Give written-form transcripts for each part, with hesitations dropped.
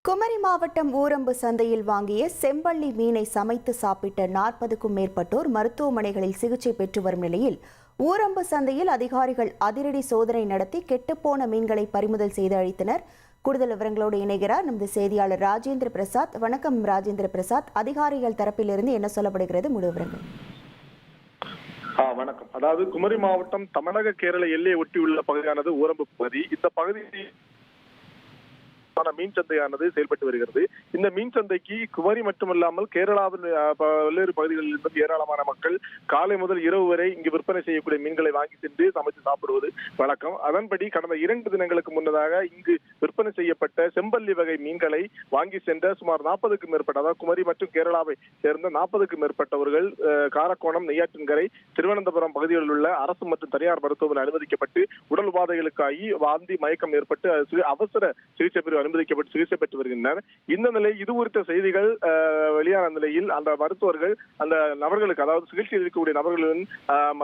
குமரி மாவட்டம் ஊரம்பு சந்தையில் வாங்கிய செம்பள்ளி மீனை சமைத்து சாப்பிட்ட 40க்கும் மேற்பட்டோர் மருத்துவமனைகளில் சிகிச்சை பெற்று வரும் நிலையில் ஊரம்பு சந்தையில் அதிகாரிகள் அதிரடி சோதனை நடத்தி கெட்டுப்போன மீன்களை பறிமுதல் செய்து அழித்தனர். கூடுதல் விவரங்களோடு இணைகிறார் நமது செய்தியாளர் ராஜேந்திர பிரசாத். வணக்கம் ராஜேந்திர பிரசாத். அதிகாரிகள் தரப்பிலிருந்து என்ன சொல்லப்படுகிறது, முழு விவரங்கள்? வணக்கம். அதாவது குமரி மாவட்டம் தமிழக கேரள எல்லையை ஒட்டியுள்ள பகுதியானது ஊரம்பு பகுதி. இந்த பகுதியில் மீன் சந்தையானது செயல்பட்டு வருகிறது. இந்த மீன் சந்தைக்கு குமரி மட்டுமல்லாமல் கேரளாவின் பல்வேறு பகுதிகளில் இருந்து ஏராளமான மக்கள் காலை முதல் இரவு வரை இங்கு விற்பனை செய்யக்கூடிய மீன்களை வாங்கி சென்று சமைத்து சாப்பிடுவது வழக்கம். அதன்படி கடந்த 2 தினங்களுக்கு முன்னதாக இங்கு விற்பனை செய்யப்பட்ட செம்பள்ளி வகை மீன்களை வாங்கி சென்ற சுமார் 40க்கும் மேற்பட்ட, அதாவது குமரி மற்றும் கேரளாவை சேர்ந்த 40க்கும் மேற்பட்டவர்கள் காரக்கோணம், நெய்யாற்றின்கரை, திருவனந்தபுரம் பகுதிகளில் உள்ள அரசு மற்றும் தனியார் மருத்துவமனை அனுமதிக்கப்பட்டு உடல் உபாதைகளுக்காகி வாந்தி மயக்கம் ஏற்பட்டு அவசர சிகிச்சை பிரிவு அனுமதிக்கப்பட்டு சிகிச்சை பெற்று வருகின்றனர். இந்த நிலை இது குறித்த செய்திகள் வெளியான நிலையில் அந்த மருத்துவர்கள் அந்த நபர்களுக்கு, அதாவது சிகிச்சையில் இருக்கக்கூடிய நபர்களின்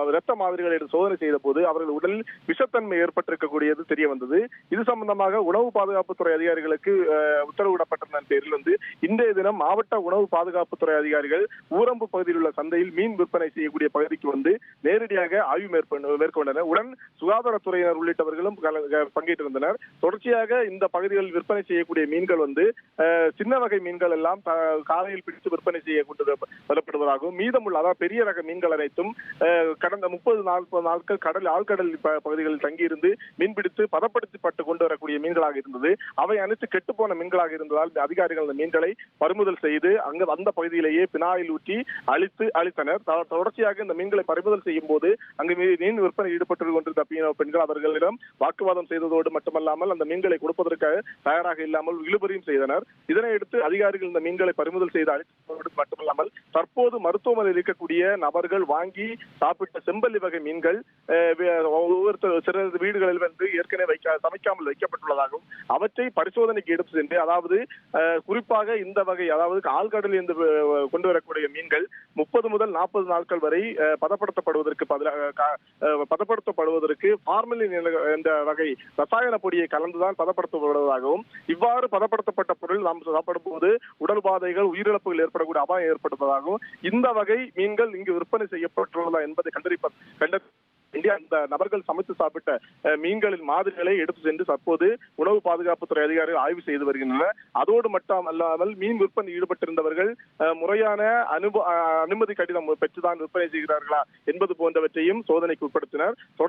இரத்த மாதிரிகளை சோதனை செய்த போது அவர்கள் உடலில் விஷத்தன்மை ஏற்பட்டிருக்கக்கூடியது தெரிய வந்தது. இது சம்பந்தமாக உணவு பாதுகாப்புத்துறை அதிகாரிகளுக்கு உத்தரவிடப்பட்டதன் பேரில் இன்றைய தினம் மாவட்ட உணவு பாதுகாப்புத்துறை அதிகாரிகள் ஊரம்பு பகுதியில் உள்ள சந்தையில் மீன் விற்பனை செய்யக்கூடிய பகுதிக்கு நேரடியாக ஆய்வு மேற்கொண்டனர். உடன் சுகாதாரத்துறையினர் உள்ளிட்டவர்களும் பங்கேற்றிருந்தனர். தொடர்ச்சியாக இந்த பகுதிகளில் விற்பனை செய்யக்கூடிய மீன்கள் சின்ன வகை மீன்கள் எல்லாம் காலையில் பிடித்து விற்பனை செய்ய கொண்டு வரப்படுவதாகவும், மீதமுள்ள அதாவது பெரிய ரக மீன்கள் அனைத்தும் கடந்த 30-40 நாட்கள் ஆழ்கடல் பகுதிகளில் தங்கியிருந்து மீன்பிடித்து பதப்படுத்தப்பட்டு கொண்டு வரக்கூடிய மீன்களாக இருந்தது. அவை அனைத்து கெட்டுப்போன மீன்களாக இருந்ததால் அதிகாரிகள் அந்த மீன்களை பறிமுதல் செய்து அந்த பகுதியிலேயே பினாயில் ஊற்றி அழித்தனர். தொடர்ச்சியாக இந்த மீன்களை பறிமுதல் செய்யும் போது அங்கு மீன் விற்பனை ஈடுபட்டு கொண்டிருந்த பெண்கள் அவர்களிடம் வாக்குவாதம் செய்ததோடு மட்டுமல்லாமல் அந்த மீன்களை கொடுப்பதற்காக தயாராக இல்லாமல் இழுபறியும் செய்தனர். இதனையடுத்து அதிகாரிகள் இந்த மீன்களை பறிமுதல் செய்து அழித்ததோடு மட்டுமல்லாமல் தற்போது மருத்துவமனையில் இருக்கக்கூடிய நபர்கள் வாங்கி சாப்பிட்ட செம்பள்ளி வகை மீன்கள் சில வீடுகளில் ஏற்கனவே சமைக்காமல் வைக்கப்பட்டுள்ளதாகவும் அவற்றை பரிசோதனைக்கு எடுத்து சென்று, அதாவது குறிப்பாக இந்த வகை, அதாவது ஆழ்கடலில் இருந்து கொண்டு வரக்கூடிய மீன்கள் 30 முதல் 40 நாட்கள் வரை பதப்படுத்தப்படுவதற்கு பார்மலின் என்ற வகை ரசாயன பொடியை கலந்துதான் பதப்படுத்தப்படுவதாகவும், இவ்வாறு பதப்படுத்தப்பட்ட பொருள் நாம் சாப்பிடும் போது உடல் உபாதைகள், உயிரிழப்புகள் ஏற்படக்கூடிய அபாயம் ஏற்படுவதாகவும், இந்த வகை மீன்கள் இங்கு விற்பனை செய்யப்பட்டுள்ளதா என்பதை அந்த நபர்கள் சமைத்து சாப்பிட்ட மீன்களின் மாதிரிகளை எடுத்து சென்று தற்போது உணவு பாதுகாப்புத்துறை அதிகாரிகள் ஆய்வு செய்து வருகின்றனர். அதோடு மட்டும் அல்லாமல் மீன் விற்பனை ஈடுபட்டிருந்தவர்கள் முறையான அனுமதி கடிதம் பெற்றுதான் விற்பனை செய்கிறார்களா என்பது போன்றவற்றையும் சோதனைக்கு உட்படுத்தினர்.